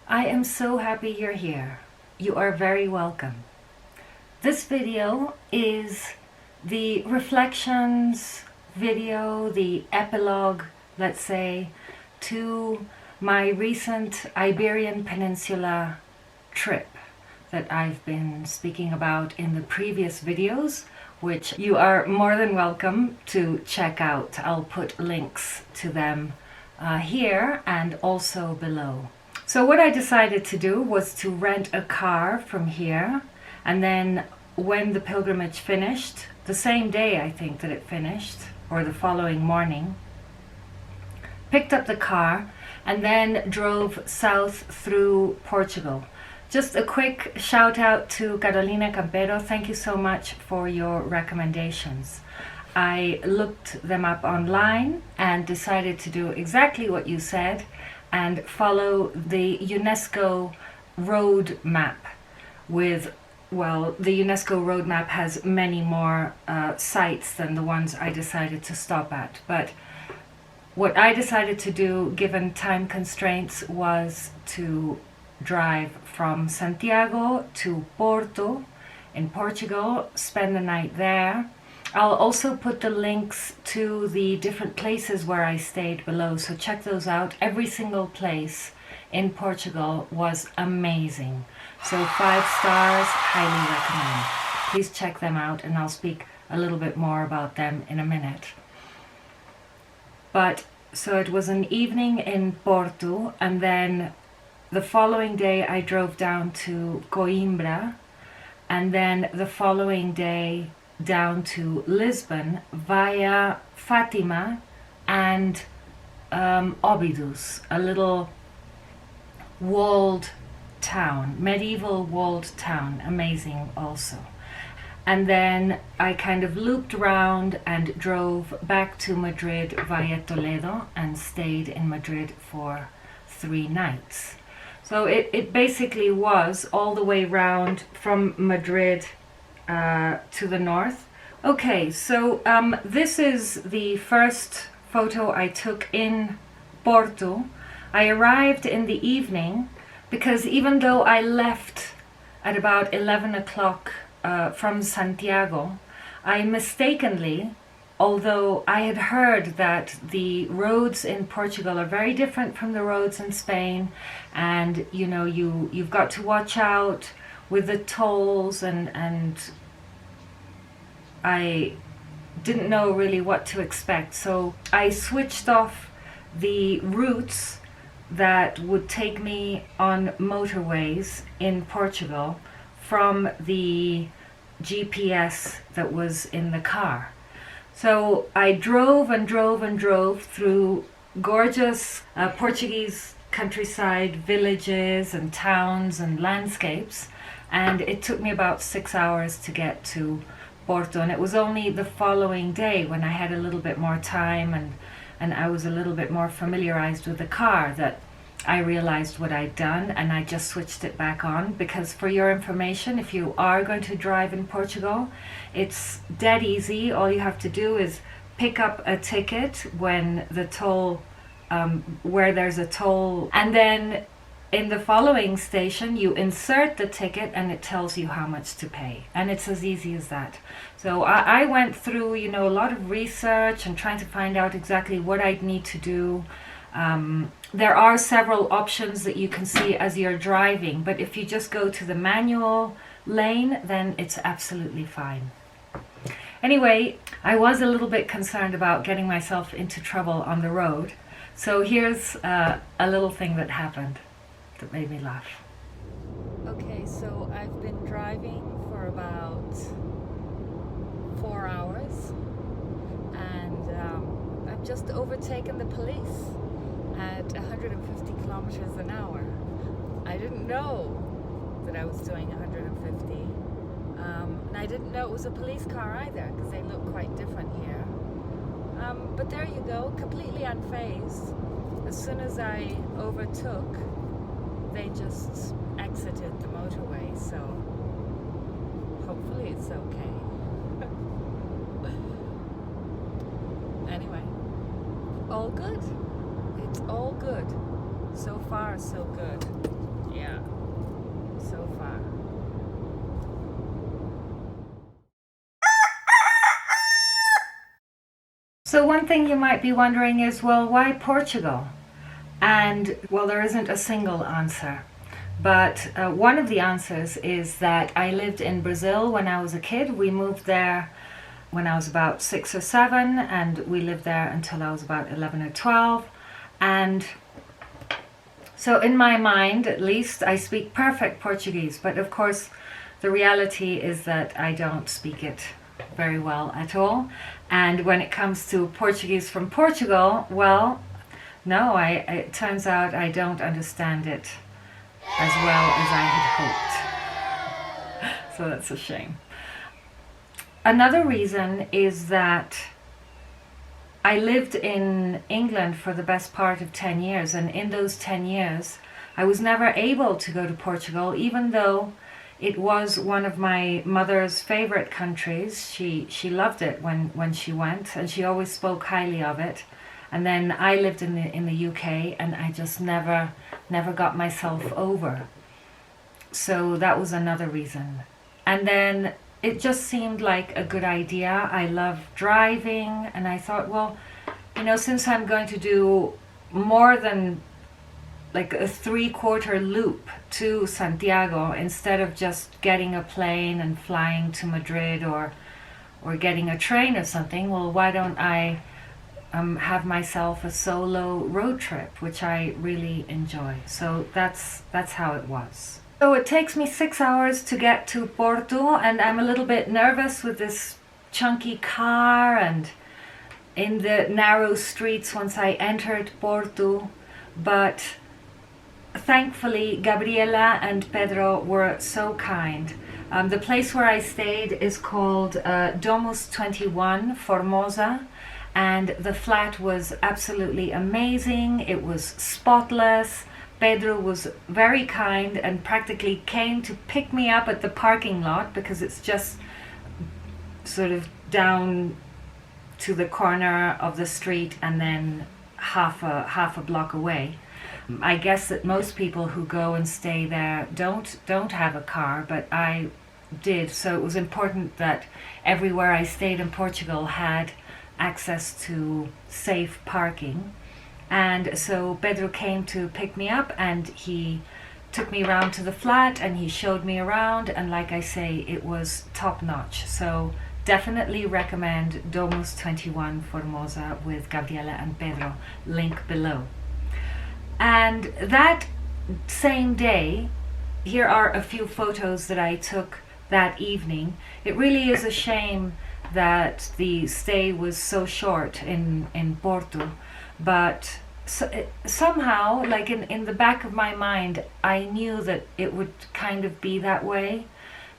I am so happy you're here. You are very welcome. This video is the reflections video, the epilogue, let's say, to my recent Iberian Peninsula trip that I've been speaking about in the previous videos, which you are more than welcome to check out. I'll put links to them here and also below. So what I decided to do was to rent a car from here, and then when the pilgrimage finished, the same day I think that it finished, or the following morning, picked up the car and then drove south through Portugal. Just a quick shout out to Carolina Campero. Thank you so much for your recommendations. I looked them up online and decided to do exactly what you said and follow the UNESCO road map with, well, the UNESCO road map has many more sites than the ones I decided to stop at. But what I decided to do, given time constraints, was to drive from Santiago to Porto in Portugal, spend the night there. I'll also put the links to the different places where I stayed below, so check those out. Every single place in Portugal was amazing. So 5 stars, highly recommend. Please check them out, and I'll speak a little bit more about them in a minute. But so it was an evening in Porto, and then the following day I drove down to Coimbra, and then the following day down to Lisbon via Fátima and Óbidos, a little walled town, medieval walled town, amazing also. And then I kind of looped around and drove back to Madrid via Toledo and stayed in Madrid for 3 nights. So it basically was all the way round from Madrid to the north. Okay, so this is the first photo I took in Porto. I arrived in the evening because even though I left at about 11 o'clock from Santiago, I mistakenly, although I had heard that the roads in Portugal are very different from the roads in Spain, and you know, you've got to watch out with the tolls, and I didn't know really what to expect, so I switched off the routes that would take me on motorways in Portugal from the GPS that was in the car. So I drove and drove and drove through gorgeous Portuguese countryside villages and towns and landscapes, and it took me about 6 hours to get to Porto, and it was only the following day when I had a little bit more time and I was a little bit more familiarized with the car that I realized what I'd done, and I just switched it back on. Because for your information, if you are going to drive in Portugal, it's dead easy. All you have to do is pick up a ticket when the toll, where there's a toll, and then in the following station you insert the ticket and it tells you how much to pay, and it's as easy as that. So I went through, you know, a lot of research and trying to find out exactly what I'd need to do. There are several options that you can see as you're driving, but if you just go to the manual lane, then it's absolutely fine. Anyway, I was a little bit concerned about getting myself into trouble on the road, so here's a little thing that happened that made me laugh. Okay, so I've been driving for about 4 hours, and I've just overtaken the police at 150 kilometers an hour. I didn't know that I was doing 150, and I didn't know it was a police car either, because they look quite different here. But there you go, completely unfazed. As soon as I overtook, they just exited the motorway, so hopefully it's okay. Anyway, all good. It's all good. So far, so good. Yeah, so far. So one thing you might be wondering is, well, why Portugal? And well, there isn't a single answer. But one of the answers is that I lived in Brazil when I was a kid. We moved there when I was about 6 or 7, and we lived there until I was about 11 or 12. And so in my mind, at least, I speak perfect Portuguese. But of course, the reality is that I don't speak it very well at all. And when it comes to Portuguese from Portugal, well, no, it turns out I don't understand it as well as I had hoped. So that's a shame. Another reason is that I lived in England for the best part of 10 years, and in those 10 years I was never able to go to Portugal, even though it was one of my mother's favorite countries. She loved it when she went, and she always spoke highly of it. And then I lived in the UK, and I just never got myself over. So that was another reason. And then it just seemed like a good idea. I love driving, and I thought, well, you know, since I'm going to do more than like a 3/4 loop to Santiago, instead of just getting a plane and flying to Madrid or getting a train or something, well, why don't I have myself a solo road trip, which I really enjoy. So that's how it was. So it takes me 6 hours to get to Porto, and I'm a little bit nervous with this chunky car and in the narrow streets once I entered Porto. But thankfully, Gabriela and Pedro were so kind. The place where I stayed is called Domus 21 Formosa, and the flat was absolutely amazing. It was spotless. Pedro was very kind and practically came to pick me up at the parking lot, because it's just sort of down to the corner of the street and then half a block away. I guess that most people who go and stay there don't have a car, but I did. So it was important that everywhere I stayed in Portugal had access to safe parking. And so Pedro came to pick me up, and he took me around to the flat and he showed me around, and like I say, it was top notch. So definitely recommend Domus 21 Formosa with Gabriela and Pedro, link below. And that same day, here are a few photos that I took that evening. It really is a shame that the stay was so short in Porto, but somehow, like in the back of my mind, I knew that it would kind of be that way,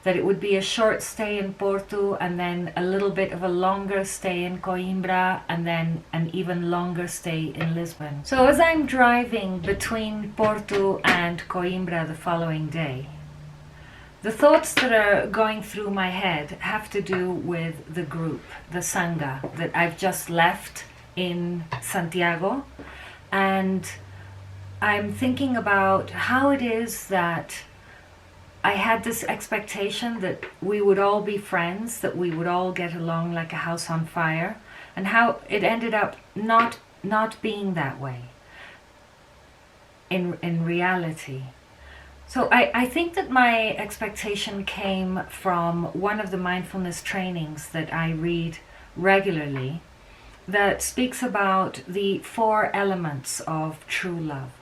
that it would be a short stay in Porto and then a little bit of a longer stay in Coimbra and then an even longer stay in Lisbon. So as I'm driving between Porto and Coimbra the following day, the thoughts that are going through my head have to do with the group, the Sangha, that I've just left in Santiago. And I'm thinking about how it is that I had this expectation that we would all be friends, that we would all get along like a house on fire, and how it ended up not being that way in reality. So I think that my expectation came from one of the mindfulness trainings that I read regularly, that speaks about the 4 elements of true love.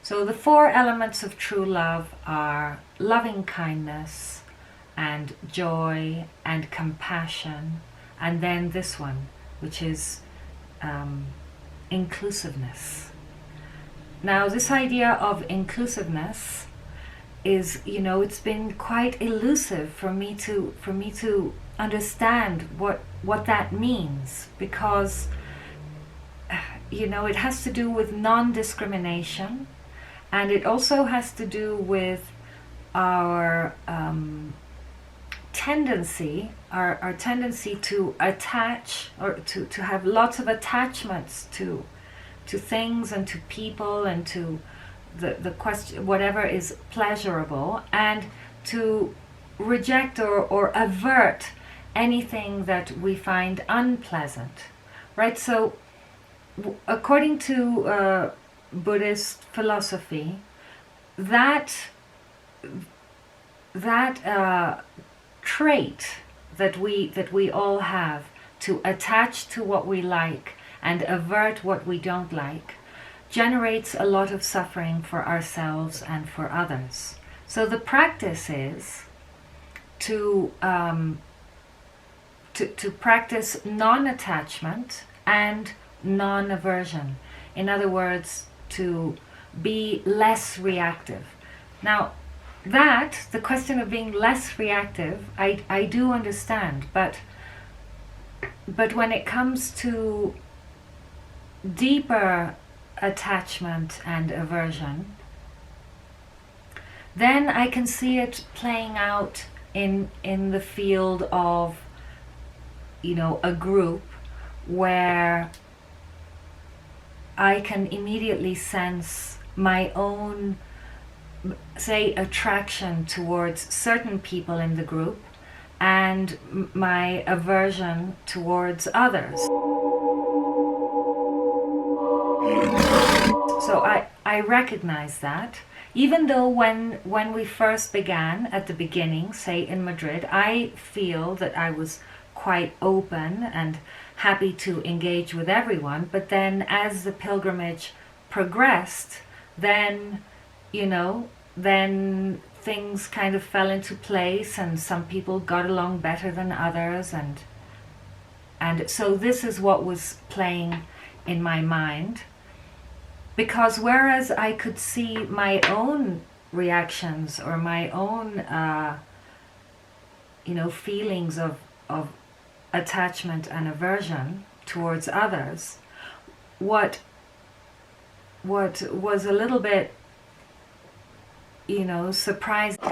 So the 4 elements of true love are loving kindness and joy and compassion, and then this one, which is inclusiveness. Now, this idea of inclusiveness is, you know, it's been quite elusive for me to understand what that means, because you know, it has to do with non-discrimination, and it also has to do with our tendency to attach, or to have lots of attachments to things and to people and to the question, whatever is pleasurable, and to reject or avert anything that we find unpleasant, right? So according to Buddhist philosophy, that trait that we all have, to attach to what we like and avert what we don't like, generates a lot of suffering for ourselves and for others. So the practice is to practice non-attachment and non-aversion. In other words, to be less reactive. Now, the question of being less reactive, I do understand, but when it comes to deeper attachment and aversion, then I can see it playing out in the field of, you know, a group where I can immediately sense my own, say, attraction towards certain people in the group and my aversion towards others. So I recognize that, even though when we first began at the beginning, say in Madrid, I feel that I was quite open and happy to engage with everyone, but then as the pilgrimage progressed, then, you know, then things kind of fell into place and some people got along better than others, and so this is what was playing in my mind. Because whereas I could see my own reactions or my own, you know, feelings of attachment and aversion towards others, what was a little bit, you know, surprising,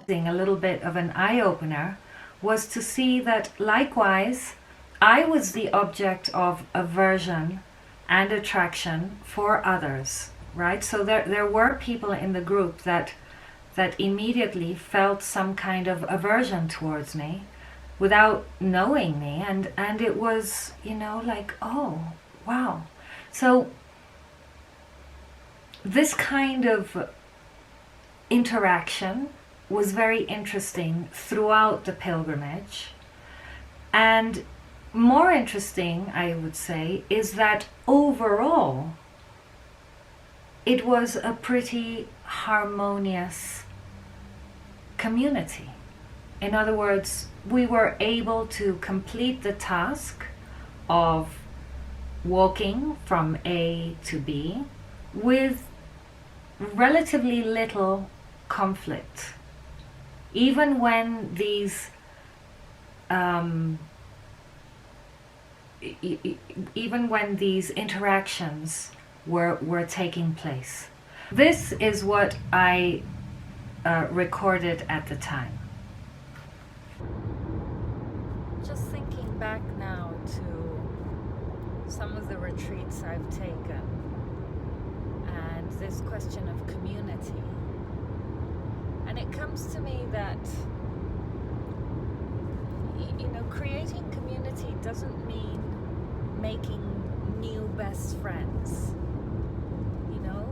a little bit of an eye-opener, was to see that likewise I was the object of aversion and attraction for others, right? So there were people in the group that immediately felt some kind of aversion towards me without knowing me, and it was, you know, like, oh, wow. So this kind of interaction was very interesting throughout the pilgrimage. And more interesting, I would say, is that overall it was a pretty harmonious community. In other words, we were able to complete the task of walking from A to B with relatively little conflict, even when these interactions were taking place. This is what I recorded at the time. Just thinking back now to some of the retreats I've taken and this question of community, and it comes to me that, you know, creating community doesn't mean making new best friends. You know,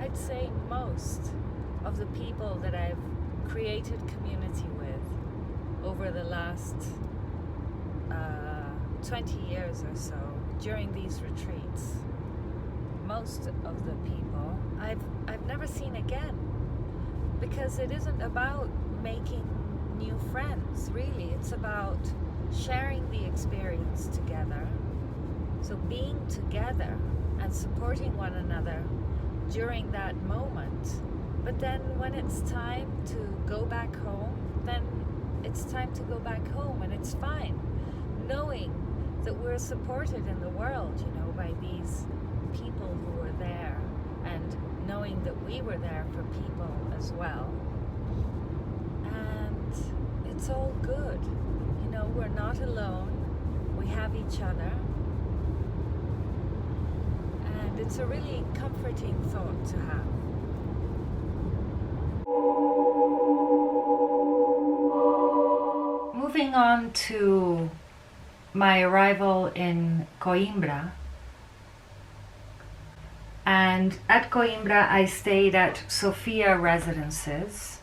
I'd say most of the people that I've created community with over the last 20 years or so during these retreats, most of the people I've never seen again, because it isn't about making new friends, really. It's about sharing the experience together, so being together and supporting one another during that moment. But then when it's time to go back home, then it's time to go back home, and it's fine, knowing that we're supported in the world, you know, by these people who were there, and knowing that we were there for people as well. And it's all good. You know, we're not alone. We have each other. and it's a really comforting thought to have. Moving on to my arrival in Coimbra, and at Coimbra I stayed at Sofia Residences,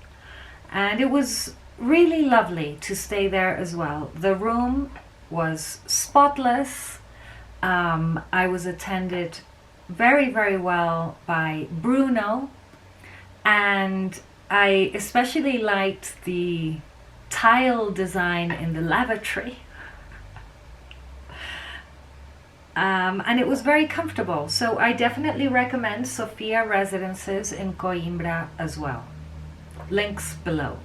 and it was really lovely to stay there as well. The room was spotless. I was attended very, very well by Bruno, and I especially liked the tile design in the lavatory. And it was very comfortable, so I definitely recommend Sofia Residences in Coimbra as well. Links below.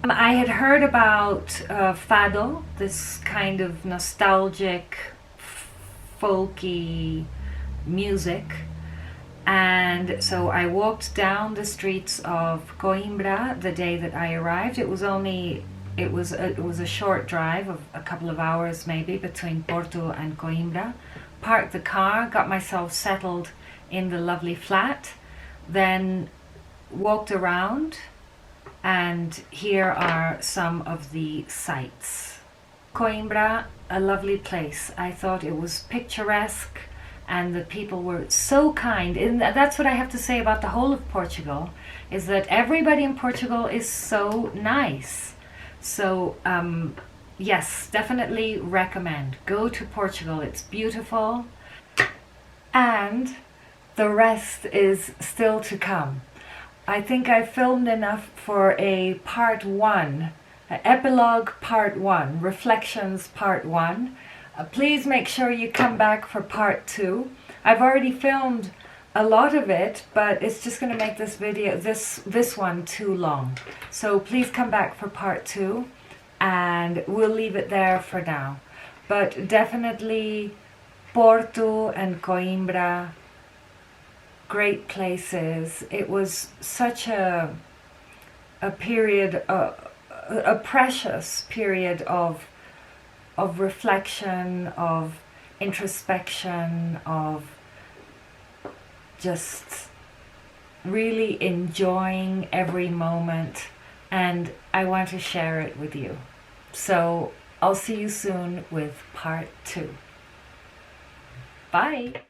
I had heard about fado, this kind of nostalgic, folky music, and so I walked down the streets of Coimbra the day that I arrived. It was a short drive of a couple of hours maybe between Porto and Coimbra. Parked the car, got myself settled in the lovely flat, then walked around, and here are some of the sights. Coimbra, a lovely place. I thought it was picturesque and the people were so kind. And that's what I have to say about the whole of Portugal, is that everybody in Portugal is so nice. So yes, definitely recommend. Go to Portugal, it's beautiful. And the rest is still to come. I think I filmed enough for a part 1, Epilogue part 1, Reflections part 1. Please make sure you come back for part 2. I've already filmed a lot of it, but it's just going to make this video, this one, too long. So please come back for part 2, and we'll leave it there for now. But definitely Porto and Coimbra, great places. It was such a period, a precious period of reflection, of introspection, of just really enjoying every moment, and I want to share it with you. So I'll see you soon with part 2. Bye!